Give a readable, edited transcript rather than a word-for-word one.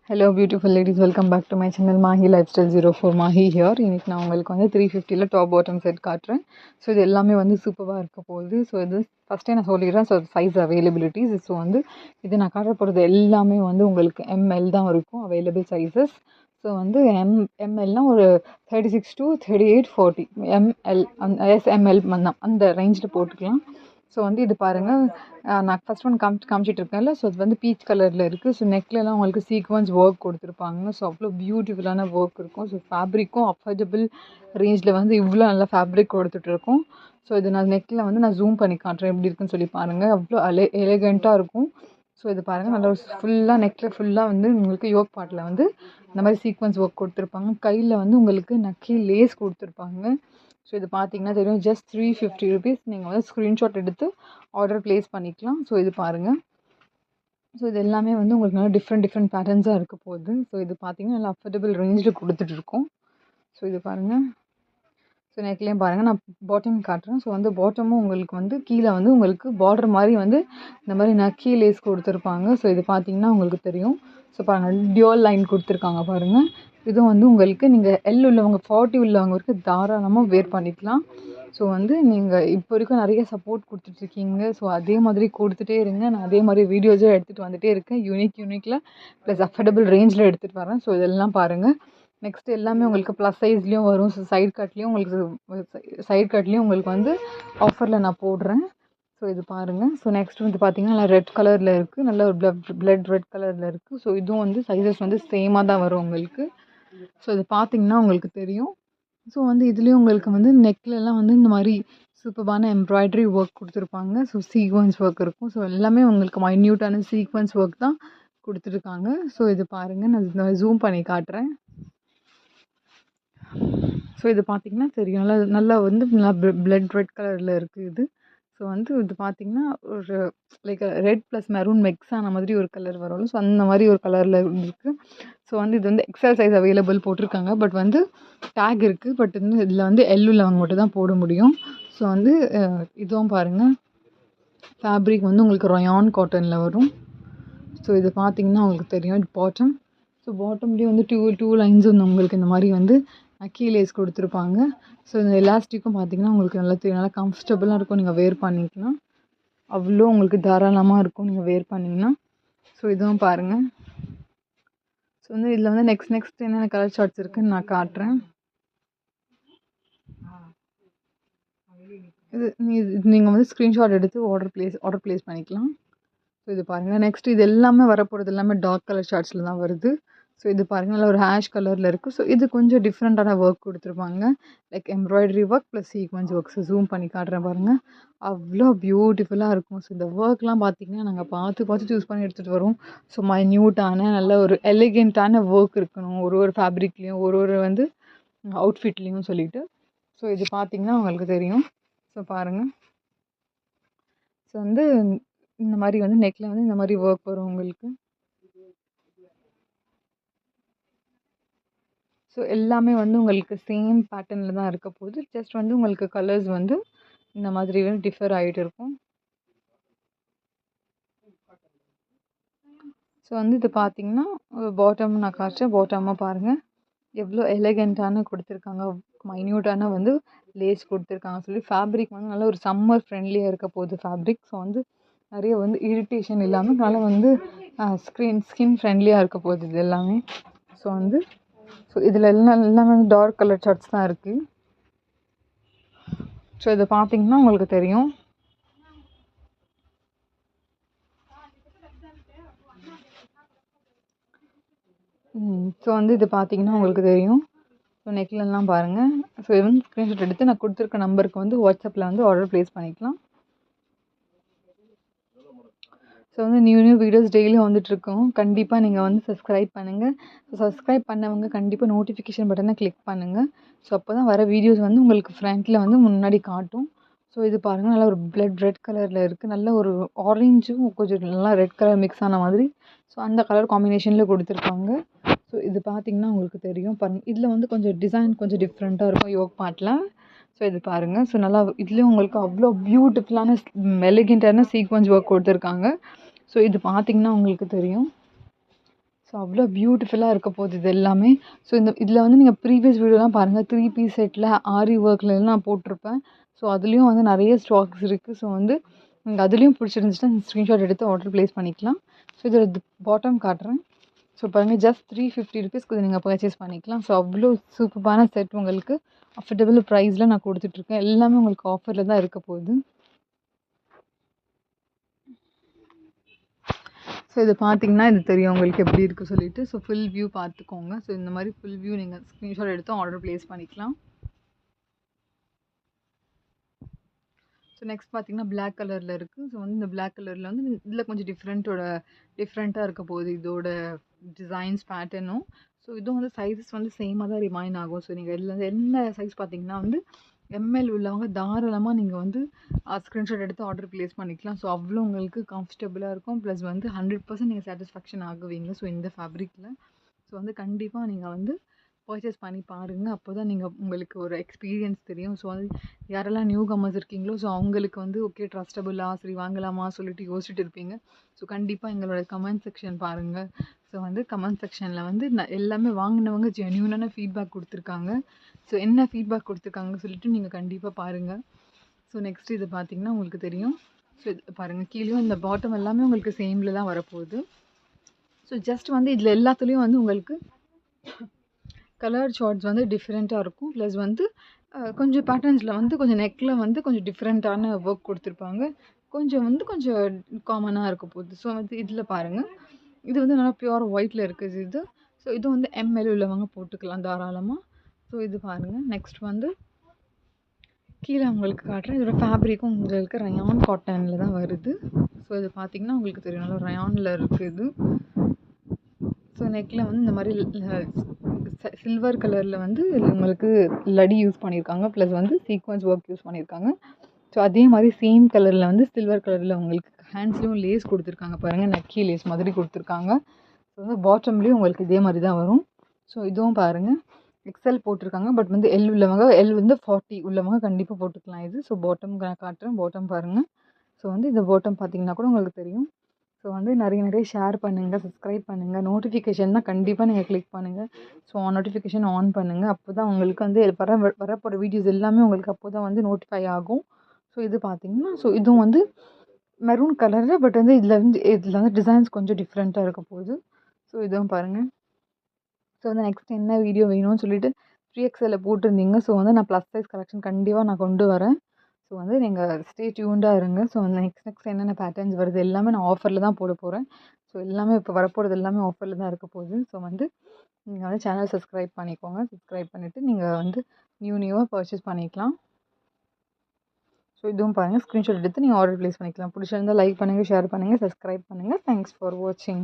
Hello beautiful ladies, welcome back to my channel Mahi Lifestyle 04 Mahi here. இன்னைக்கு நான் உங்களுக்கு வந்து 350ல டாப் பாட்டம் செட் காட்டுறேன். ஸோ இது எல்லாமே வந்து சூப்பராக இருக்க போகுது. ஸோ இது ஃபஸ்ட்டே நான் சொல்லிடுறேன். So size availabilities. ஸோ வந்து இது நான் காட்ட போகிறது எல்லாமே வந்து உங்களுக்கு எம்எல் தான் இருக்கும் அவைலபிள் சைஸஸ். ஸோ வந்து எம்எல்னால் ஒரு 36 to 38 40 எம்எல் எஸ்எம்எல் அந்த ரேஞ்சில் போட்டுக்கலாம். ஸோ வந்து இது பாருங்கள், நான் ஃபஸ்ட் ஒன் காமிச்சிட்டு இருக்கேன்ல. ஸோ அது வந்து பீச் கலரில் இருக்குது. ஸோ நெக்லலாம் உங்களுக்கு சீக்வன்ஸ் ஒர்க் கொடுத்துருப்பாங்க. ஸோ அவ்வளோ பியூட்டிஃபுல்லான ஒர்க் இருக்கும். ஸோ ஃபேப்ரிக்கும் அஃபோர்டபுள் ரேஞ்சில் வந்து இவ்வளோ நல்ல ஃபேப்ரிக் கொடுத்துட்ருக்கோம். ஸோ இது நான் நெக்கில் வந்து நான் ஜூம் பண்ணி காட்டுறேன் எப்படி இருக்குன்னு சொல்லி பாருங்கள். அவ்வளோ எலிகெண்ட்டாக இருக்கும். ஸோ இது பாருங்கள், நல்லா ஃபுல்லாக நெக்கில் ஃபுல்லாக வந்து உங்களுக்கு யோக் பார்ட்டில் வந்து இந்த மாதிரி சீக்வன்ஸ் ஒர்க் கொடுத்துருப்பாங்க. கையில் வந்து உங்களுக்கு நக்கி லேஸ் கொடுத்துருப்பாங்க. ஸோ இது பார்த்தீங்கன்னா தெரியும், ஜஸ்ட் 350 ருபீஸ். நீங்கள் வந்து ஸ்க்ரீன்ஷாட் எடுத்து ஆர்டர் ப்ளேஸ் பண்ணிக்கலாம். ஸோ இது பாருங்கள். ஸோ இது எல்லாமே வந்து உங்களுக்கு நல்லா டிஃப்ரெண்ட் பேட்டர்ன்ஸாக இருக்க போகுது. ஸோ இது பார்த்தீங்கன்னா நல்லா அஃபோர்டபுள் ரேஞ்சில் கொடுத்துட்ருக்கோம். ஸோ இது பாருங்கள். ஸோ நெக்லேயும் பாருங்கள், நான் பாட்டம் காட்டுறேன். ஸோ வந்து பாட்டமும் உங்களுக்கு வந்து கீழே வந்து உங்களுக்கு பார்டர் மாதிரி வந்து இந்த மாதிரி நக்கி லேஸ் கொடுத்துருப்பாங்க. ஸோ இது பார்த்தீங்கன்னா உங்களுக்கு தெரியும். ஸோ பாருங்கள், டியூவல் லைன் கொடுத்துருக்காங்க பாருங்கள். இதுவும் வந்து உங்களுக்கு நீங்கள் எல் உள்ளவங்க 40 உள்ளவங்க வரைக்கும் தாராளமாக வேர் பண்ணிக்கலாம். ஸோ வந்து நீங்கள் இப்போ வரைக்கும் நிறைய சப்போர்ட் கொடுத்துட்ருக்கீங்க. ஸோ அதே மாதிரி கொடுத்துட்டே இருங்க. நான் அதே மாதிரி வீடியோஸும் எடுத்துகிட்டு வந்துகிட்டே இருக்கேன். யூனிக்கில் ப்ளஸ் அஃபோர்டபுள் ரேஞ்சில் எடுத்துகிட்டு வரேன். ஸோ இதெல்லாம் பாருங்கள். நெக்ஸ்ட் எல்லாமே உங்களுக்கு ப்ளஸ் சைஸ்லேயும் வரும். ஸோ சைட் கட்லேயும் உங்களுக்கு வந்து ஆஃபரில் நான் போடுறேன். ஸோ இது பாருங்கள். ஸோ நெக்ஸ்ட் வந்து பார்த்திங்கன்னா நல்லா ரெட் கலரில் இருக்குது. நல்ல ஒரு பிளட் ரெட் கலரில் இருக்குது. ஸோ இதுவும் வந்து சைஸஸ் வந்து சேமாக தான் வரும் உங்களுக்கு. ஸோ இது பார்த்திங்கன்னா உங்களுக்கு தெரியும். ஸோ வந்து இதுலேயும் உங்களுக்கு வந்து நெக்லெலாம் வந்து இந்த மாதிரி சூப்பரான எம்ப்ராய்டரி ஒர்க் கொடுத்துருப்பாங்க. ஸோ சீக்வன்ஸ் ஒர்க் இருக்கும். ஸோ எல்லாமே உங்களுக்கு மைன்யூட்டான சீக்வன்ஸ் ஒர்க் தான் கொடுத்துருக்காங்க. ஸோ இது பாருங்கள், நான் ஜூம் பண்ணி காட்டுறேன். ஸோ இது பார்த்திங்கன்னா தெரியும், நல்லா வந்து நல்லா பிளட் ரெட் கலரில் இருக்குது இது. ஸோ வந்து இது பார்த்திங்கன்னா ஒரு like red plus maroon mix ஆன மாதிரி ஒரு கலர் வரும்ல. ஸோ அந்த மாதிரி ஒரு கலரில் இருக்குது. ஸோ வந்து இது வந்து எக்ஸல் சைஸ் அவைலபிள் போட்டிருக்காங்க. பட் வந்து டேக் இருக்குது. பட் வந்து இதில் வந்து எல் உள்ளவங்க மட்டும் தான் போட முடியும். ஸோ வந்து இதுவும் பாருங்கள், ஃபேப்ரிக் வந்து உங்களுக்கு ரயான் காட்டனில் வரும். ஸோ இது பார்த்திங்கன்னா உங்களுக்கு தெரியும், இது பாட்டம். ஸோ பாட்டம்லேயும் வந்து டூ லைன்ஸ் வந்து உங்களுக்கு இந்த மாதிரி வந்து அக்கி லேஸ் கொடுத்துருப்பாங்க. ஸோ இந்த எலாஸ்டிக்கும் பார்த்திங்கன்னா உங்களுக்கு நல்லா கம்ஃபர்டபுளாக இருக்கும். நீங்கள் வேர் பண்ணிக்கலாம், அவ்வளோ உங்களுக்கு தாராளமாக இருக்கும் நீங்கள் வேர் பண்ணிங்கன்னா. ஸோ இதுவும் பாருங்கள். ஸோ வந்து இதில் வந்து நெக்ஸ்ட் என்னென்ன கலர் ஷார்ட்ஸ் இருக்குதுன்னு நான் காட்டுறேன். இது நீங்கள் வந்து ஸ்க்ரீன்ஷாட் எடுத்து ஆர்டர் ப்ளேஸ் பண்ணிக்கலாம். ஸோ இது பாருங்கள். நெக்ஸ்ட் இது எல்லாமே வரப்போகிறது எல்லாமே டார்க் கலர் ஷார்ட்ஸில் தான் வருது. ஸோ இது பாருங்கள், நல்லா ஒரு ஹேஷ் கலரில் இருக்குது. ஸோ இது கொஞ்சம் டிஃப்ரெண்ட்டான ஒர்க் கொடுத்துருப்பாங்க. Like embroidery work plus sequence work. So zoom பண்ணி காட்டுறேன் பாருங்கள், அவ்வளோ பியூட்டிஃபுல்லாக இருக்கும். ஸோ இந்த ஒர்க்லாம் பார்த்திங்கன்னா நாங்கள் பார்த்து சூஸ் பண்ணி எடுத்துகிட்டு வரோம். ஸோ மைன்யூட்டான நல்ல ஒரு எலிகெண்ட்டான ஒர்க் இருக்கணும் ஒரு ஃபேப்ரிக்லேயும் ஒரு வந்து அவுட்ஃபிட்லேயும் சொல்லிட்டு. ஸோ இது பார்த்திங்கன்னா உங்களுக்கு தெரியும். ஸோ பாருங்கள். ஸோ வந்து இந்த மாதிரி வந்து நெக்கில் வந்து இந்த மாதிரி ஒர்க் வரும் உங்களுக்கு. ஸோ எல்லாமே வந்து உங்களுக்கு சேம் பேட்டர்னில் தான் இருக்க போகுது. ஜஸ்ட் வந்து உங்களுக்கு கலர்ஸ் வந்து இந்த மாதிரி வந்து டிஃபர் ஆகிட்டு இருக்கும். ஸோ வந்து இது பார்த்திங்கன்னா பாட்டம் நான் காட்டுறேன். பாட்டமாக பாருங்கள், எவ்வளோ எலிகெண்ட்டான கொடுத்துருக்காங்க. மைன்யூட்டான வந்து லேஸ் கொடுத்துருக்காங்க. சொல்லி ஃபேப்ரிக் வந்து நல்ல ஒரு சம்மர் ஃப்ரெண்ட்லியாக இருக்க போகுது ஃபேப்ரிக். ஸோ வந்து நிறைய வந்து இரிட்டேஷன் இல்லாமல் நல்லா வந்து ஸ்கின் ஃப்ரெண்ட்லியாக இருக்க போகுது இது எல்லாமே. ஸோ வந்து இதில் எல்லாமே டார்க் கலர் ஷார்ட்ஸ் தான் இருக்குது. ஸோ இதை பார்த்திங்கன்னா உங்களுக்கு தெரியும். ஸோ வந்து இது பார்த்திங்கன்னா உங்களுக்கு தெரியும். ஸோ நெக்லெலாம் பாருங்கள். ஸோ இது வந்து ஸ்க்ரீன்ஷாட் எடுத்து நான் கொடுத்துருக்க நம்பருக்கு வந்து வாட்ஸ்அப்பில் வந்து ஆர்டர் ப்ளேஸ் பண்ணிக்கலாம். ஸோ வந்து நியூ வீடியோஸ் டெய்லியும் வந்துட்டுருக்கோம். கண்டிப்பாக நீங்கள் வந்து சப்ஸ்கிரைப் பண்ணுங்கள். ஸோ சப்ஸ்கிரைப் பண்ணவங்க கண்டிப்பாக நோட்டிஃபிகேஷன் பட்டனை கிளிக் பண்ணுங்கள். ஸோ அப்போ தான் வர வீடியோஸ் வந்து உங்களுக்கு ஃப்ரண்ட்டில் வந்து முன்னாடி காட்டும். ஸோ இது பாருங்கள், நல்லா ஒரு ரெட் கலரில் இருக்குது. நல்ல ஒரு ஆரஞ்சும் கொஞ்சம் நல்லா ரெட் கலர் மிக்ஸ் ஆன மாதிரி. ஸோ அந்த கலர் காம்பினேஷனில் கொடுத்துருக்காங்க. ஸோ இது பார்த்திங்கன்னா உங்களுக்கு தெரியும். இதில் வந்து கொஞ்சம் டிசைன் கொஞ்சம் டிஃப்ரெண்ட்டாக இருக்கும் யோக் பார்ட்டில். ஸோ இது பாருங்கள். ஸோ நல்லா இதுலேயும் உங்களுக்கு அவ்வளோ பியூட்டிஃபுல்லான எலிகெண்ட்டான சீக்வன்ஸ் ஒர்க் கொடுத்துருக்காங்க. ஸோ இது பார்த்திங்கன்னா உங்களுக்கு தெரியும். ஸோ அவ்வளோ பியூட்டிஃபுல்லாக இருக்க போகுது இது எல்லாமே. ஸோ இதில் வந்து நீங்கள் ப்ரீவியஸ் வீடியோலாம் பாருங்கள், 3 பீஸ் செட்டில் ஆரி ஒர்க்லலாம் நான் போட்டிருப்பேன். ஸோ அதுலேயும் வந்து நிறைய ஸ்டாக்ஸ் இருக்குது. ஸோ வந்து நீங்கள் அதுலேயும் பிடிச்சிருந்துச்சுன்னா ஸ்க்ரீன்ஷாட் எடுத்து ஆர்டர் ப்ளேஸ் பண்ணிக்கலாம். ஸோ இதோட பாட்டம் காட்டுறேன். ஸோ பாருங்கள், ஜஸ்ட் 350 ருபீஸ்க்கு இதை நீங்கள் பர்ச்சேஸ் பண்ணிக்கலாம். ஸோ அவ்வளோ சூப்பரான செட் உங்களுக்கு அஃபோர்டபுள் ப்ரைஸில் நான் கொடுத்துட்ருக்கேன். எல்லாமே உங்களுக்கு ஆஃபரில் தான் இருக்க போகுது. ஸோ இது பார்த்தீங்கன்னா இது தெரியும் உங்களுக்கு எப்படி இருக்குது சொல்லிட்டு. ஸோ ஃபுல் வியூ பார்த்துக்கோங்க. ஸோ இந்த மாதிரி ஃபுல் வியூ நீங்கள் ஸ்க்ரீன்ஷாட் எடுத்து ஆர்டர் ப்ளேஸ் பண்ணிக்கலாம். ஸோ நெக்ஸ்ட் பார்த்தீங்கன்னா பிளாக் கலரில் இருக்குது. ஸோ வந்து இந்த பிளாக் கலரில் வந்து இதில் கொஞ்சம் டிஃப்ரெண்ட்டாக இருக்க போகுது இதோட டிசைன்ஸ் பேட்டர்னும். ஸோ இதுவும் வந்து சைஸஸ் வந்து சேமாக தான் ரிமைன் ஆகும். ஸோ நீங்கள் இதில் என்ன சைஸ் பார்த்தீங்கன்னா வந்து எம்எல் உள்ளவங்க தாராளமாக நீங்கள் வந்து ஸ்க்ரீன்ஷாட் எடுத்து ஆர்டர் ப்ளேஸ் பண்ணிக்கலாம். ஸோ அவ்வளோ உங்களுக்கு கம்ஃபர்டபுளாக இருக்கும். ப்ளஸ் வந்து 100% நீங்கள் சாட்டிஸ்ஃபேக்ஷன் ஆகுவீங்க. ஸோ இந்த ஃபேப்ரிக்கில் ஸோ வந்து கண்டிப்பாக நீங்கள் வந்து பர்ச்சேஸ் பண்ணி பாருங்கள். அப்போ தான் உங்களுக்கு ஒரு எக்ஸ்பீரியன்ஸ் தெரியும். ஸோ வந்து யாரெல்லாம் நியூ கமர்ஸ் இருக்கீங்களோ ஸோ அவங்களுக்கு வந்து ஓகே ட்ரஸ்டபுளா சரி வாங்கலாமா சொல்லிட்டு யோசிச்சுட்டு இருப்பீங்க. ஸோ கண்டிப்பாக எங்களோட கமெண்ட் செக்ஷன் பாருங்கள். ஸோ வந்து கமெண்ட் செக்ஷனில் வந்து எல்லாமே வாங்கினவங்க ஜென்யூனான ஃபீட்பேக் கொடுத்துருக்காங்க. ஸோ என்ன ஃபீட்பேக் கொடுத்துருக்காங்கன்னு சொல்லிட்டு நீங்கள் கண்டிப்பாக பாருங்கள். ஸோ நெக்ஸ்ட் இது பார்த்தீங்கன்னா உங்களுக்கு தெரியும். ஸோ இது பாருங்கள், கீழேயும் இந்த பாட்டம் எல்லாமே உங்களுக்கு சேமில் தான் வரப்போகுது. ஸோ ஜஸ்ட் வந்து இதில் எல்லாத்துலேயும் வந்து உங்களுக்கு கலர் ஷார்ட்ஸ் வந்து டிஃப்ரெண்ட்டாக இருக்கும். ப்ளஸ் வந்து கொஞ்சம் பேட்டர்ன்ஸில் வந்து கொஞ்சம் நெக்கில் வந்து கொஞ்சம் டிஃப்ரெண்ட்டான ஒர்க் கொடுத்துருப்பாங்க. கொஞ்சம் காமனாக இருக்க போகுது. ஸோ வந்து இதில் பாருங்கள், இது வந்து நல்லா பியூர் ஒயிட்டில் இருக்குது இது. ஸோ இது வந்து எம்எல் உள்ளவங்க போட்டுக்கலாம் தாராளமாக. ஸோ இது பாருங்கள். நெக்ஸ்ட் வந்து கீழே உங்களுக்கு காட்டுறேன். இதோட ஃபேப்ரிக்கும் உங்களுக்கு ரயான் காட்டனில் தான் வருது. ஸோ இது பார்த்திங்கன்னா உங்களுக்கு தெரியும் நல்லா ரயானில் இருக்குது. ஸோ நெக்கில் வந்து இந்த மாதிரி சில்வர் கலரில் வந்து உங்களுக்கு லடி யூஸ் பண்ணியிருக்காங்க. ப்ளஸ் வந்து சீக்வன்ஸ் ஒர்க் யூஸ் பண்ணியிருக்காங்க. ஸோ அதே மாதிரி சேம் கலரில் வந்து சில்வர் கலரில் உங்களுக்கு ஹேண்ட்ஸ்லேயும் லேஸ் கொடுத்துருக்காங்க பாருங்கள், நக்கி லேஸ் மாதிரி கொடுத்துருக்காங்க. ஸோ வந்து பாட்டம்லேயும் உங்களுக்கு இதே மாதிரி தான் வரும். ஸோ இதுவும் பாருங்கள் எக்ஸல் போட்டிருக்காங்க. பட் வந்து எல் உள்ளவங்க எல் வந்து 40 உள்ளவங்க கண்டிப்பாக போட்டுக்கலாம் இது. ஸோ பாட்டம் நான் காட்டுறேன், பாட்டம் பாருங்கள். ஸோ வந்து இந்த பாட்டம் பார்த்தீங்கன்னா கூட உங்களுக்கு தெரியும். ஸோ வந்து நிறைய ஷேர் பண்ணுங்கள், சப்ஸ்கிரைப் பண்ணுங்கள், நோட்டிஃபிகேஷன் தான் கண்டிப்பாக நீங்கள் கிளிக் பண்ணுங்கள். ஸோ நோட்டிஃபிகேஷன் ஆன் பண்ணுங்கள். அப்போ தான் உங்களுக்கு வந்து வரப்போகிற வீடியோஸ் எல்லாமே உங்களுக்கு அப்போ தான் வந்து நோட்டிஃபை ஆகும். ஸோ இது பார்த்தீங்கன்னா ஸோ இதுவும் வந்து மெரூன் கலரில் பட் வந்து இதில் வந்து டிசைன்ஸ் கொஞ்சம் டிஃப்ரெண்ட்டாக இருக்க போகுது. ஸோ இதுவும் பாருங்கள். ஸோ வந்து நெக்ஸ்ட் என்ன வீடியோ வேணும்னு சொல்லிட்டு 3XL போட்டிருந்தீங்க. ஸோ வந்து நான் ப்ளஸ் சைஸ் கலெக்ஷன் கண்டிப்பாக நான் கொண்டு வரேன். ஸோ வந்து நீங்கள் ஸ்டே டியூன்டாக இருங்க. ஸோ நெக்ஸ்ட் என்னென்ன பேட்டர்ன்ஸ் வருது எல்லாமே நான் ஆஃபரில் தான் போட போகிறேன். ஸோ எல்லாமே இப்போ வரப்போகிறது எல்லாமே ஆஃபரில் தான் இருக்க போகுது. ஸோ வந்து நீங்கள் வந்து சேனல் சப்ஸ்கிரைப் பண்ணிக்கோங்க. சப்ஸ்கிரைப் பண்ணிவிட்டு நீங்கள் வந்து நியூவாக பர்ச்சேஸ் பண்ணிக்கலாம். ஸோ இதுவும் பாருங்கள், ஸ்க்ரீன்ஷாட் எடுத்து நீங்கள் ஆர்டர் ப்ளேஸ் பண்ணிக்கலாம். பிடிச்சிருந்தால் லைக் பண்ணுங்கள், ஷேர் பண்ணுங்கள், சப்ஸ்கிரைப் பண்ணுங்கள். தேங்க்ஸ் ஃபார் வாட்சிங்.